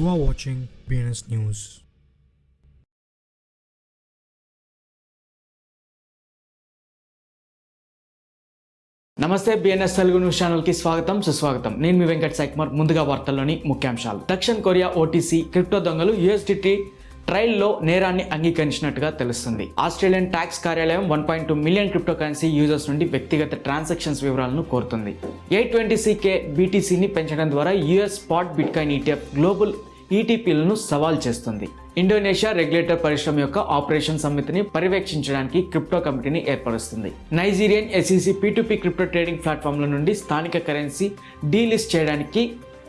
You are watching BNS News. నమస్తే BNS Telugu news channel కి స్వాగతం సుస్వాగతం. నేను మీ వెంకట్ సాయికుమార్. ముందుగా వార్తల్లోని ముఖ్యాంశాలు. దక్షిణ కొరియా ఓటీసీ క్రిప్టో దొంగలు USDT ట్రయల్లో నేరాన్ని అంగీకరించినట్టుగా తెలుస్తుంది. ఆస్ట్రేలియన్ ట్యాక్స్ కార్యాలయం 1.2 మిలియన్ క్రిప్టో కరెన్సీ యూజర్స్ నుండి వ్యక్తిగత ట్రాన్సాక్షన్స్ వివరాలను కోరుతుంది. 820k BTCని పెంచడం ద్వారా US spot bitcoin ETF global ETPలను సవాల్ చేస్తుంది. ఇండోనేషియా రెగ్యులేటర్ పరిశ్రమ యొక్క ఆపరేషన్ సమితిని పర్యవేక్షించడానికి క్రిప్టో కమిటీని ఏర్పరుస్తుంది. Nigerian SEC P2P crypto trading ప్లాట్ఫామ్ల నుండి స్థానిక కరెన్సీ డీలిస్ట్ చేయడానికి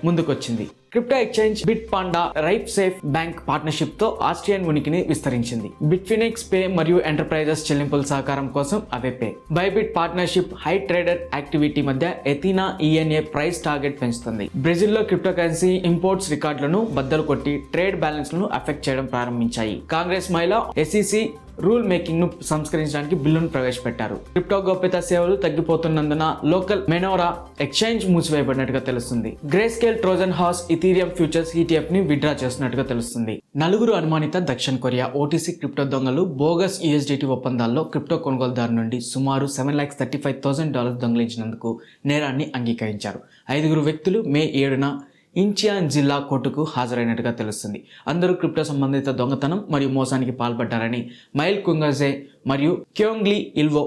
ముందుకొచ్చింది. Crypto exchange Bitpanda Raiffeisen bank partnership తో ఆస్ట్రియన్ ఉనికిని విస్తరించింది. బిట్ఫినిక్స్ పే మరియు ఎంటర్ప్రైజెస్ చెల్లింపుల సహకారం కోసం Aave Bybit partnership high trader activity మధ్య ఎథీనా ENA ప్రైస్ టార్గెట్ పెంచుతుంది. బ్రెజిల్లో క్రిప్టో కరెన్సీ ఇంపోర్ట్స్ రికార్డులను బద్దలు కొట్టి ట్రేడ్ బ్యాలెన్స్ లను అఫెక్ట్ చేయడం ప్రారంభించాయి. కాంగ్రెస్ మహిళ SEC రూల్ మేకింగ్ ను సంస్కరించడానికి బిల్లును ప్రవేశపెట్టారు. క్రిప్టో గోప్యతా సేవలు తగ్గిపోతున్నందున లోకల్ మెనోరా ఎక్స్చేంజ్ మూసివేయబడినట్టుగా తెలుస్తుంది. Grey scale Trojan horse Ethereum futures ETF ని విత్డ్రా చేస్తున్నట్టుగా తెలుస్తుంది. నలుగురు అనుమానిత దక్షిణ కొరియా ఓటీసీ క్రిప్టో దొంగలు బోగస్ USDT ఒప్పందాల్లో క్రిప్టో కొనుగోలుదారు నుండి సుమారు $7,35,000 దొంగిలించినందుకు నేరాన్ని అంగీకరించారు. 5 వ్యక్తులు మే 7న ఇంచియాన్ జిల్లా కోర్టుకు హాజరైనట్టుగా తెలుస్తుంది. అందరూ క్రిప్టో సంబంధిత దొంగతనం మరియు మోసానికి పాల్పడ్డారని మైల్ కుంగజే మరియు క్యోంగ్లీ ఇల్వో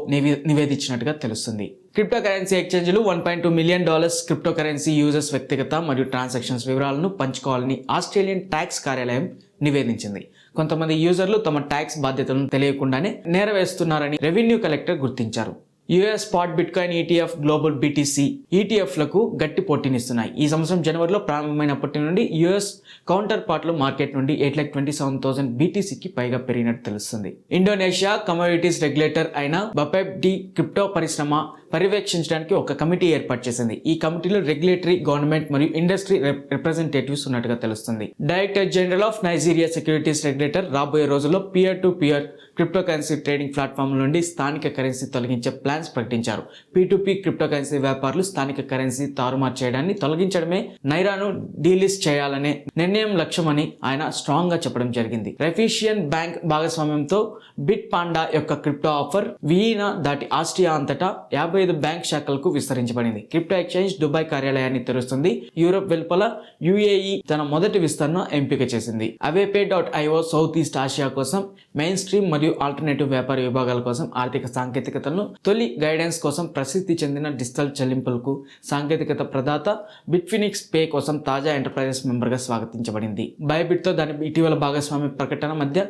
నివేదించినట్టుగా తెలుస్తుంది. క్రిప్టో కరెన్సీ ఎక్స్చేంజ్లు $1.2 మిలియన్ క్రిప్టో కరెన్సీ యూజర్స్ వ్యక్తిగత మరియు ట్రాన్సాక్షన్స్ వివరాలను పంచుకోవాలని ఆస్ట్రేలియన్ ట్యాక్స్ కార్యాలయం నివేదించింది. కొంతమంది యూజర్లు తమ ట్యాక్స్ బాధ్యతలను తెలియకుండానే నేరవేస్తున్నారని రెవెన్యూ కలెక్టర్ గుర్తించారు. US spot bitcoin ETF global BTC ETFలకు గట్టి పోటీనిస్తున్నాయి. ఈ సంవత్సరం జనవరిలో ప్రారంభమైనప్పటి నుండి US కౌంటర్ పార్ట్లు మార్కెట్ నుండి 8,27,000 BTCకి పైగా పెరిగినట్టు తెలుస్తుంది. ఇండోనేషియా కమోడిటీస్ రెగ్యులేటర్ అయిన బపెప్డి క్రిప్టో పరిశ్రమ పర్యవేక్షించడానికి ఒక కమిటీ ఏర్పాటు చేసింది. ఈ కమిటీలో రెగ్యులేటరీ, గవర్నమెంట్ మరియు ఇండస్ట్రీ రిప్రజెంటేటివ్స్ ఉన్నట్టుగా తెలుస్తుంది. Director general of Nigeria securities regulator రాబోయే రోజుల్లో peer to peer crypto currency trading platform నుండి స్థానిక కరెన్సీ తొలగించే ప్లాన్స్ ప్రకటించారు. P2P క్రిప్టో కరెన్సీ వ్యాపారులు స్థానిక కరెన్సీ తారుమారు చేయడాన్ని తొలగించడమే నైరాను డీలిస్ట్ చేయాలనే నిర్ణయం లక్ష్యమని ఆయన స్ట్రాంగ్ గా చెప్పడం జరిగింది. రైఫిషియన్ బ్యాంక్ భాగస్వామ్యంతో బిట్ పాండా యొక్క క్రిప్టో ఆఫర్ వియన్నా దాటి ఆస్ట్రియా అంతటా 55 బ్యాంక్ శాఖలకు విస్తరించబడింది. క్రిప్టో ఎక్స్చేంజ్ దుబాయ్ కార్యాలయాన్ని తెరుస్తుంది. యూరోప్ వెలుపల UAE తన మొదటి విస్తరణ ఎంపిక చేసింది. Avepay.io సౌత్ ఈస్ట్ ఆసియా కోసం మెయిన్ స్ట్రీమ్ మరియు ఆల్టర్నేటివ్ వ్యాపార విభాగాల కోసం ఆర్థిక సాంకేతికతలను తొలి గైడెన్స్ కోసం ప్రసిద్ధి చెందిన డిజిటల్ చెల్లింపులకు సాంకేతికత ప్రదాత బిట్ఫినిక్స్ పే కోసం తాజా ఎంటర్ప్రైజెస్ మెంబర్గా స్వాగతించబడింది. బైబిట్తో దాని ఇటీవల భాగస్వామ్య ప్రకటన మధ్య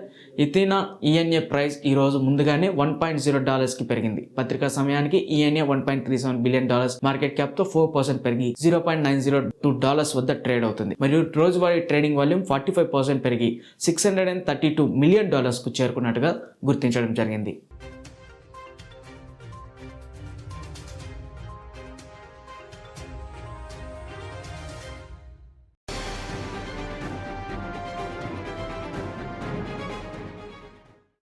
ఎథీనా ENA ప్రైస్ ఈ రోజు ముందుగానే $1.0 కి పెరిగింది. పత్రికా సమయానికి ENA $1.37 బిలియన్ మార్కెట్ క్యాప్ తో 4% పెరిగి $0.902 వద్ద ట్రేడ్ అవుతుంది. మరియు రోజువారీ ట్రేడింగ్ వాల్యూమ్ 45% పెరిగి $632 మిలియన్ కు చేరుకున్నట్టుగా గుర్తించడం జరిగింది.